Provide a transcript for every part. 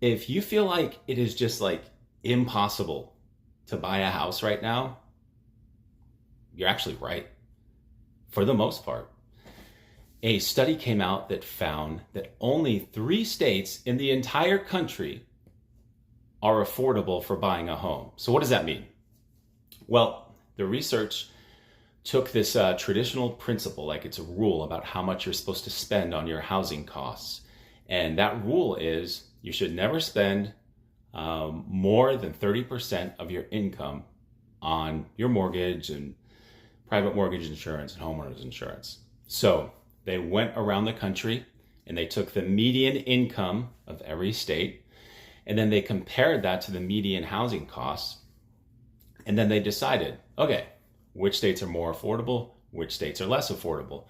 If you feel like it is just like impossible to buy a house right now, you're actually right for the most part. A study came out that found that only 3 states in the entire country are affordable for buying a home. So what does that mean? Well, the research took this traditional principle, like it's a rule about how much you're supposed to spend on your housing costs. And that rule is you should never spend more than 30% of your income on your mortgage and private mortgage insurance and homeowners insurance. So they went around the country and they took the median income of every state, and then they compared that to the median housing costs. And then they decided, okay, which states are more affordable, which states are less affordable,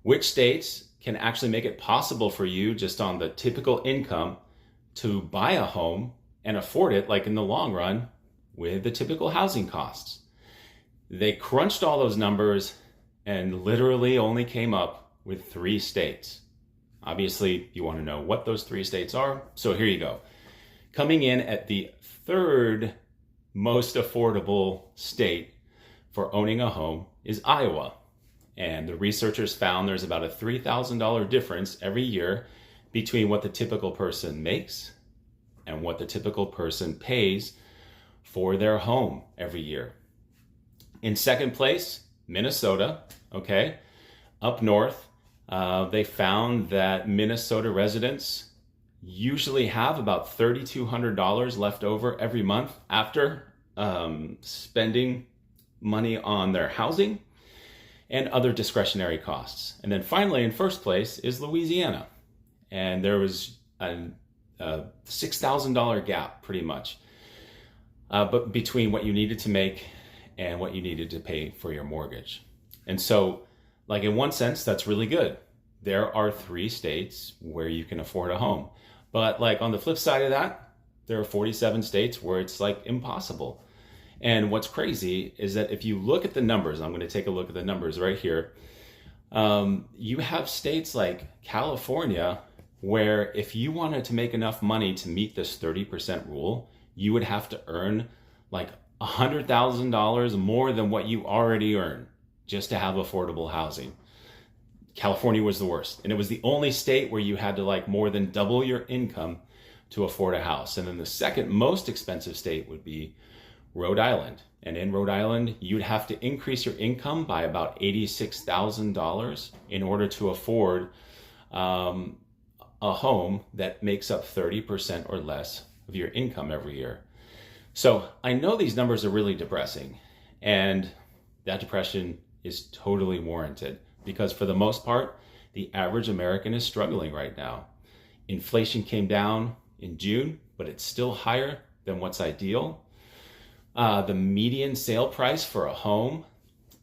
which states can actually make it possible for you just on the typical income to buy a home and afford it, like in the long run, with the typical housing costs. They crunched all those numbers and literally only came up with 3 states. Obviously, you want to know what those 3 states are, so here you go. Coming in at the 3rd most affordable state for owning a home is Iowa. And the researchers found there's about a $3,000 difference every year between what the typical person makes and what the typical person pays for their home every year. In 2nd place, Minnesota, okay? Up north, they found that Minnesota residents usually have about $3,200 left over every month after spending money on their housing and other discretionary costs. And then finally, in 1st place is Louisiana. And there was a $6,000 gap pretty much, but between what you needed to make and what you needed to pay for your mortgage. And so, like in one sense, that's really good. There are 3 states where you can afford a home. But like on the flip side of that, there are 47 states where it's like impossible. And what's crazy is that if you look at the numbers, I'm going to take a look at the numbers right here. You have states like California where if you wanted to make enough money to meet this 30% rule, you would have to earn like $100,000 more than what you already earn just to have affordable housing. California was the worst. And it was the only state where you had to like more than double your income to afford a house. And then the 2nd most expensive state would be Rhode Island. And in Rhode Island, you'd have to increase your income by about $86,000 in order to afford a home that makes up 30% or less of your income every year. So I know these numbers are really depressing, and that depression is totally warranted because for the most part, the average American is struggling right now. Inflation came down in June, but it's still higher than what's ideal. The median sale price for a home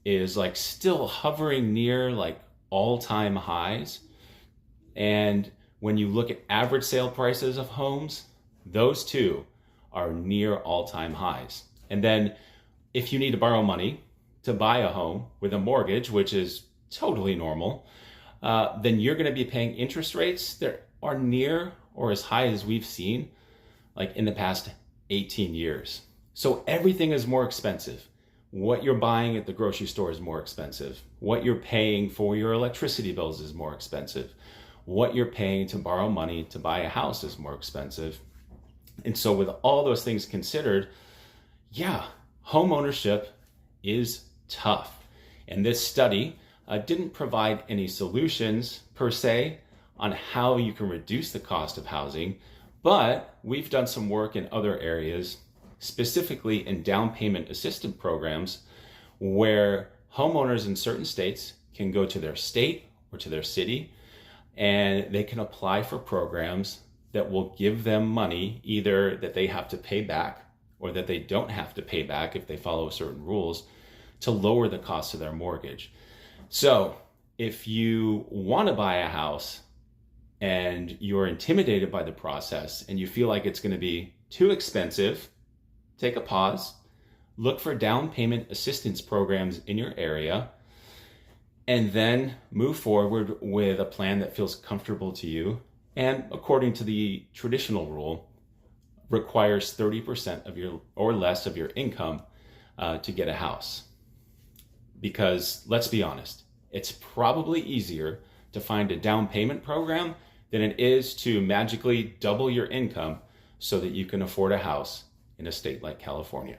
is like still hovering near like all-time highs. And when you look at average sale prices of homes, those two are near all-time highs. And then if you need to borrow money to buy a home with a mortgage, which is totally normal, then you're going to be paying interest rates that are near or as high as we've seen like in the past 18 years. So everything is more expensive. What you're buying at the grocery store is more expensive. What you're paying for your electricity bills is more expensive. What you're paying to borrow money to buy a house is more expensive. And so with all those things considered, yeah, home ownership is tough. And this study didn't provide any solutions per se on how you can reduce the cost of housing, but we've done some work in other areas, specifically in down payment assistance programs, where homeowners in certain states can go to their state or to their city and they can apply for programs that will give them money either that they have to pay back or that they don't have to pay back if they follow certain rules to lower the cost of their mortgage. So if you want to buy a house and you're intimidated by the process and you feel like it's going to be too expensive, take a pause, look for down payment assistance programs in your area, and then move forward with a plan that feels comfortable to you and according to the traditional rule requires 30% of your or less of your income to get a house. Because let's be honest, it's probably easier to find a down payment program than it is to magically double your income so that you can afford a house in a state like California.